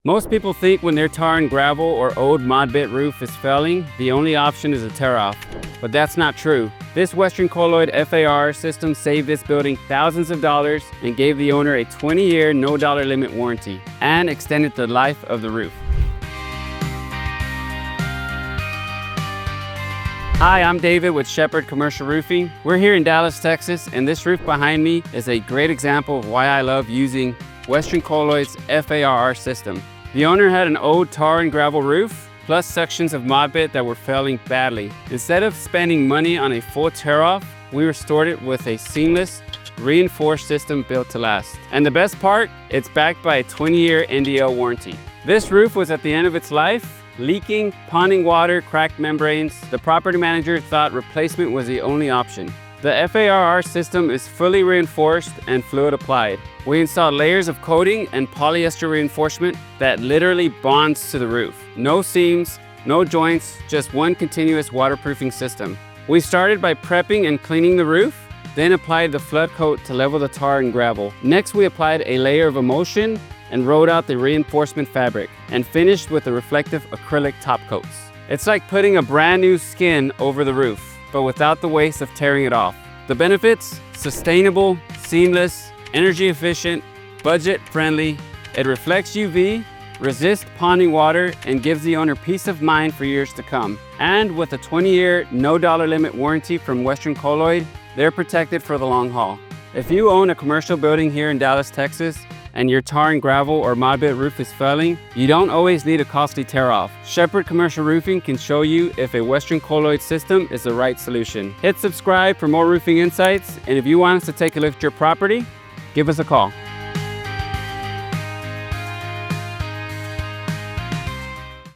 Most people think when their tar and gravel or old mod bit roof is failing, the only option is a tear-off. But that's not true. This Western Colloid FARR system saved this building thousands of dollars and gave the owner a 20-year no-dollar limit warranty and extended the life of the roof. Hi, I'm David with Shepherd Commercial Roofing. We're here in Dallas, Texas, and this roof behind me is a great example of why I love using Western Colloid's FARR system. The owner had an old tar and gravel roof, plus sections of mod bit that were failing badly. Instead of spending money on a full tear-off, we restored it with a seamless, reinforced system built to last. And the best part, it's backed by a 20-year NDL warranty. This roof was at the end of its life, leaking, ponding water, cracked membranes. The property manager thought replacement was the only option. The FARR system is fully reinforced and fluid applied. We installed layers of coating and polyester reinforcement that literally bonds to the roof. No seams, no joints, just one continuous waterproofing system. We started by prepping and cleaning the roof, then applied the flood coat to level the tar and gravel. Next, we applied a layer of emulsion and rolled out the reinforcement fabric, and finished with the reflective acrylic top coats. It's like putting a brand new skin over the roof, but without the waste of tearing it off. The benefits: sustainable, seamless, energy efficient, budget friendly. It reflects UV, resists ponding water, and gives the owner peace of mind for years to come. And with a 20-year no-dollar limit warranty from Western Colloid, they're protected for the long haul. If you own a commercial building here in Dallas, Texas, and your tar and gravel or mod bit roof is failing, you don't always need a costly tear-off. Shepherd Commercial Roofing can show you if a Western Colloid system is the right solution. Hit subscribe for more roofing insights, and if you want us to take a look at your property, give us a call.